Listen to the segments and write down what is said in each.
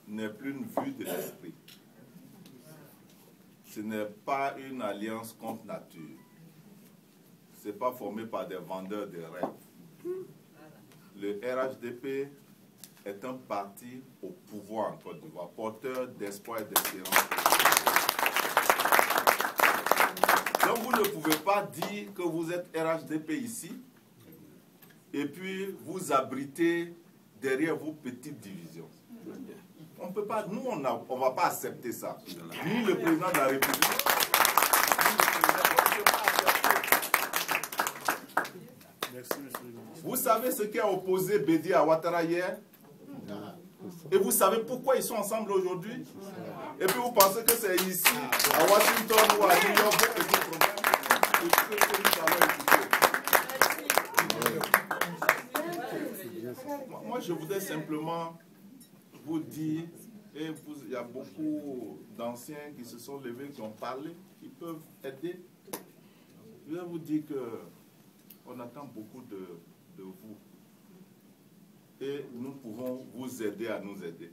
n'est plus une vue de l'esprit. Ce n'est pas une alliance contre nature. Ce n'est pas formé par des vendeurs de rêves. Le RHDP est un parti au pouvoir en Côte d'Ivoire, porteur d'espoir et d'espérance. Donc vous ne pouvez pas dire que vous êtes RHDP ici et puis vous abritez derrière vos petites divisions. On peut pas, nous on ne va pas accepter ça. Ni le président de la République. Vous savez ce qui a opposé Bédié à Ouattara hier? Et vous savez pourquoi ils sont ensemble aujourd'hui? Et puis vous pensez que c'est ici, à Washington ou à New York, que c'est le problème? Moi, je voudrais simplement vous dire, et il y a beaucoup d'anciens qui se sont levés, qui ont parlé, qui peuvent aider. Je vais vous dire qu'on attend beaucoup de vous. Et nous pouvons vous aider à nous aider.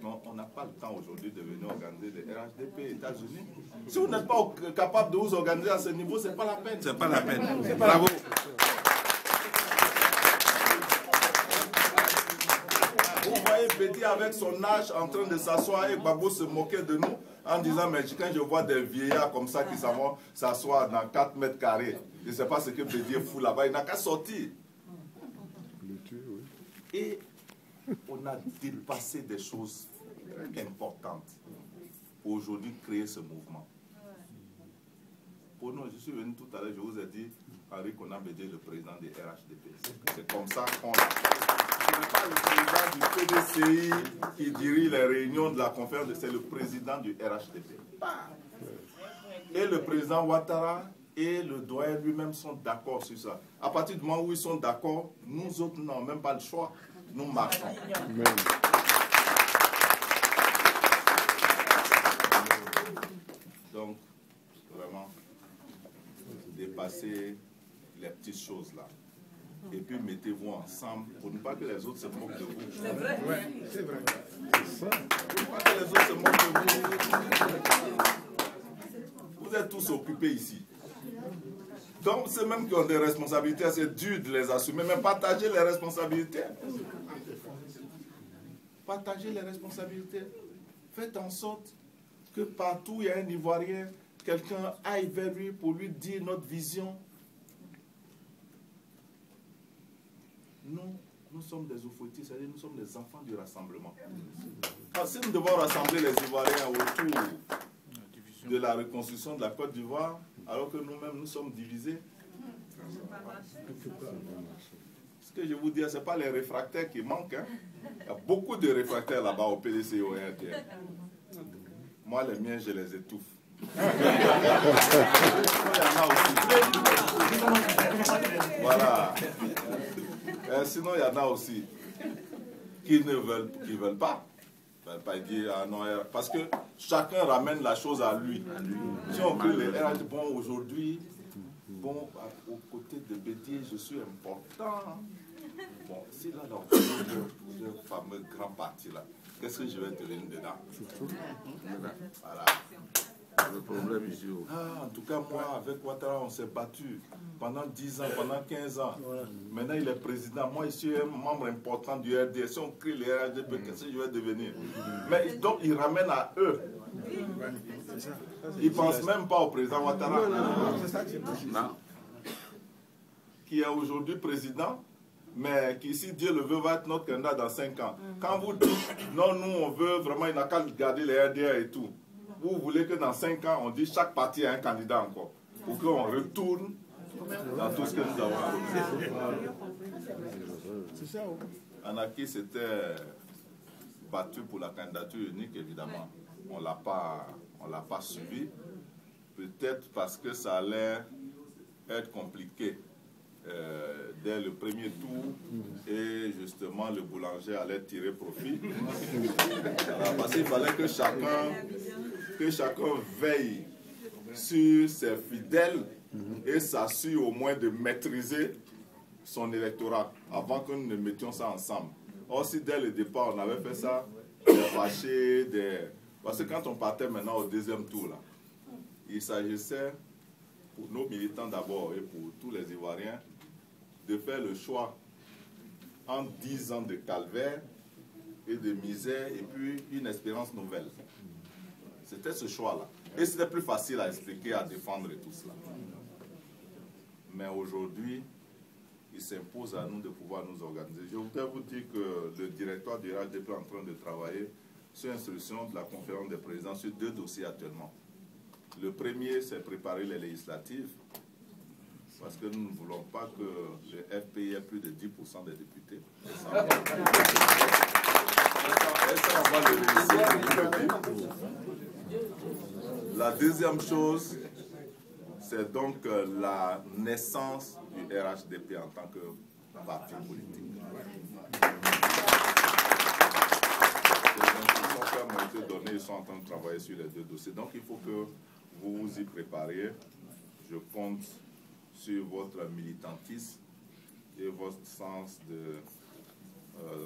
Mais on n'a pas le temps aujourd'hui de venir organiser des RHDP États-Unis. Si vous n'êtes pas capable de vous organiser à ce niveau, ce n'est pas la peine. C'est pas la peine. Bravo. Vous voyez Bédié avec son âge en train de s'asseoir et Gbagbo se moquer de nous en disant, mais quand je vois des vieillards comme ça qui vont s'asseoir dans 4 mètres carrés, je ne sais pas ce que Bédié fout là-bas, il n'a qu'à sortir. Et on a dépassé des choses importantes pour aujourd'hui créer ce mouvement. Pour nous, je suis venu tout à l'heure, je vous ai dit, Henri Konan Bédié, le président des RHDP. C'est comme ça qu'on l'a. Ce n'est pas le président du PDCI qui dirige les réunions de la conférence, c'est le président du RHDP. Et le président Ouattara et le doyen lui-même sont d'accord sur ça. À partir du moment où ils sont d'accord, nous autres n'avons même pas le choix. Nous marchons. Donc, vraiment, dépassez les petites choses là. Et puis mettez-vous ensemble pour ne pas que les autres se moquent de vous. C'est vrai. Ouais, c'est vrai. Pour ne pas que les autres se moquent de vous. Vous êtes tous occupés ici. Donc, ceux même qui ont des responsabilités, c'est dur de les assumer, mais partagez les responsabilités. Partagez les responsabilités. Faites en sorte que partout où il y a un Ivoirien, quelqu'un aille vers lui pour lui dire notre vision. Nous sommes des oufoutis, c'est-à-dire nous sommes des enfants du rassemblement. Alors, si nous devons rassembler les Ivoiriens autour de la reconstruction de la Côte d'Ivoire, alors que nous-mêmes nous sommes divisés, ce que je vous dis, ce n'est pas les réfractaires qui manquent. Hein. Il y a beaucoup de réfractaires là-bas au PDC et au RDR. Moi, les miens, je les étouffe. Il y en a aussi. Voilà. Sinon, il y en a aussi qui ne veulent pas. Dire, ah non, parce que chacun ramène la chose à lui. Si on crée les RH, bon, aujourd'hui, bon, aux côtés de Bédié, je suis important. Bon, si là, dans le fameux grand parti là, qu'est-ce que je vais devenir dedans? Voilà. Le problème ici. En tout cas, moi, avec Ouattara, on s'est battu pendant 10 ans, pendant 15 ans. Maintenant, il est président. Moi, je suis un membre important du RDS. Si on crée les RHDP, qu'est-ce que je vais devenir? Mais donc, il ramène à eux. Ils ne pensent même pas au président Ouattara. Non. Qui est aujourd'hui président, mais qui, si Dieu le veut, va être notre candidat dans 5 ans. Quand vous dites, non, nous, on veut vraiment, il n'a qu'à garder les RDA et tout. Vous voulez que dans 5 ans, on dise chaque parti a un candidat encore. Pour qu'on retourne dans tout ce que nous avons. C'est ça. Anaki s'était battu pour la candidature unique, évidemment. On ne l'a pas suivi. Peut-être parce que ça allait être compliqué dès le premier tour et justement le boulanger allait tirer profit. Alors, parce qu'il fallait que chacun veille sur ses fidèles et s'assure au moins de maîtriser son électorat avant que nous ne mettions ça ensemble. Or, si dès le départ on avait fait ça, fâchés, Parce que quand on partait maintenant au deuxième tour, là, il s'agissait, pour nos militants d'abord et pour tous les Ivoiriens, de faire le choix entre 10 ans de calvaire et de misère et puis une espérance nouvelle. C'était ce choix-là. Et c'était plus facile à expliquer, à défendre et tout cela. Mais aujourd'hui, il s'impose à nous de pouvoir nous organiser. Je voudrais vous dire que le directoire du RHDP est en train de travailler sur l'instruction de la conférence des présidents sur 2 dossiers actuellement. Le premier, c'est préparer les législatives, parce que nous ne voulons pas que le FPI ait plus de 10% des députés. Et ça, on va le réussir. La deuxième chose, c'est donc la naissance du RHDP en tant que parti politique. Les instructions qui m'ont été données, ils sont en train de travailler sur les 2 dossiers. Donc il faut que vous vous y prépariez. Je compte sur votre militantisme et votre sens de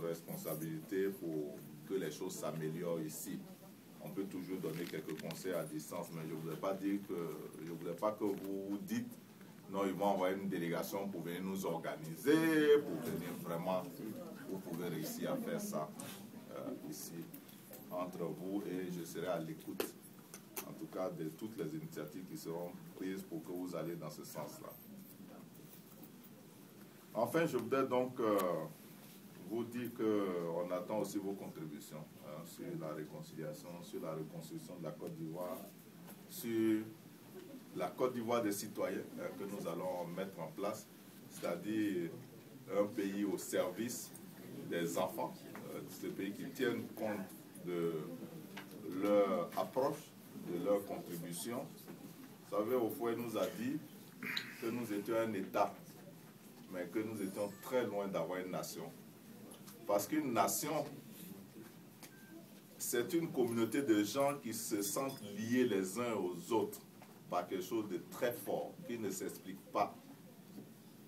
responsabilité pour que les choses s'améliorent ici. On peut toujours donner quelques conseils à distance, mais je ne voudrais pas dire que je voudrais pas que vous dites non, ils vont envoyer une délégation pour venir nous organiser, pour venir vraiment, vous pouvez réussir à faire ça ici entre vous et je serai à l'écoute, en tout cas de toutes les initiatives qui seront prises pour que vous alliez dans ce sens-là. Enfin, je voudrais donc vous dire qu'on attend aussi vos contributions sur la réconciliation, sur la reconstruction de la Côte d'Ivoire, sur la Côte d'Ivoire des citoyens que nous allons mettre en place, c'est-à-dire un pays au service des enfants, ce pays qui tienne compte de leur approche, de leur contribution. Vous savez, Houphouët nous a dit que nous étions un État, mais que nous étions très loin d'avoir une nation. Parce qu'une nation, c'est une communauté de gens qui se sentent liés les uns aux autres par quelque chose de très fort, qui ne s'explique pas,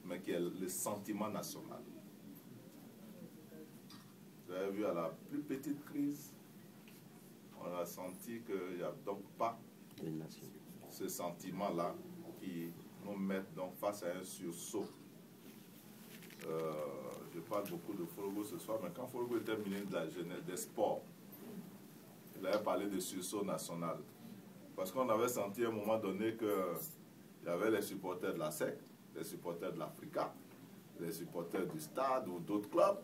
mais qui est le sentiment national. Vous avez vu, à la plus petite crise, on a senti qu'il n'y a donc pas ce sentiment-là qui nous met donc face à un sursaut. Je parle beaucoup de Forogo ce soir, mais quand Forogo était ministre de la Jeunesse, des Sports, il avait parlé de sursaut national. Parce qu'on avait senti à un moment donné qu'il y avait les supporters de la SEC, les supporters de l'Africa, les supporters du Stade ou d'autres clubs,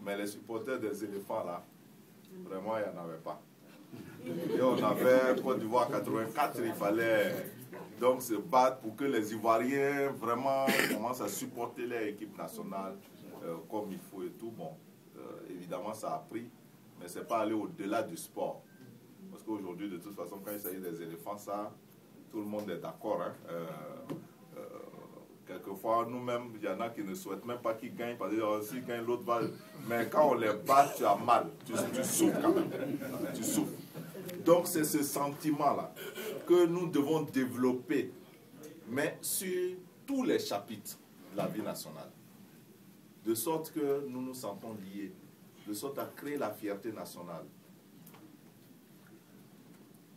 mais les supporters des éléphants, là, vraiment, il n'y en avait pas. Et on avait Côte d'Ivoire 84, il fallait donc se battre pour que les Ivoiriens vraiment commencent à supporter leur équipe nationale comme il faut et tout. Bon, évidemment, ça a pris, mais ce n'est pas aller au-delà du sport. Parce qu'aujourd'hui, de toute façon, quand il s'agit des éléphants, ça, tout le monde est d'accord. Hein. Quelquefois, nous-mêmes, il y en a qui ne souhaitent même pas qu'ils gagnent, parce que s'ils gagnent, l'autre va. Mais quand on les bat, tu as mal. Tu souffres quand même. Tu souffres. Donc, c'est ce sentiment-là que nous devons développer, mais sur tous les chapitres de la vie nationale. De sorte que nous nous sentons liés, de sorte à créer la fierté nationale.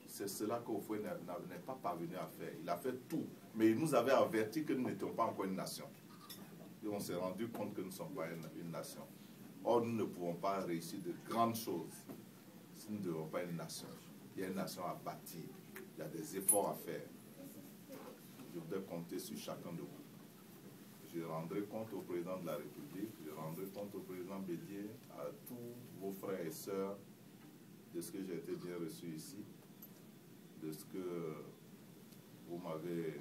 C'est cela qu'Houphouët n'est pas parvenu à faire. Il a fait tout, mais il nous avait averti que nous n'étions pas encore une nation. Et on s'est rendu compte que nous ne sommes pas une nation. Or, nous ne pouvons pas réussir de grandes choses si nous ne devons pas une nation. Il y a une nation à bâtir. Il y a des efforts à faire. Je voudrais compter sur chacun de vous. Je rendrai compte au président de la République, je rendrai compte au président Bédier, à tous vos frères et sœurs, de ce que j'ai été bien reçu ici, de ce que vous m'avez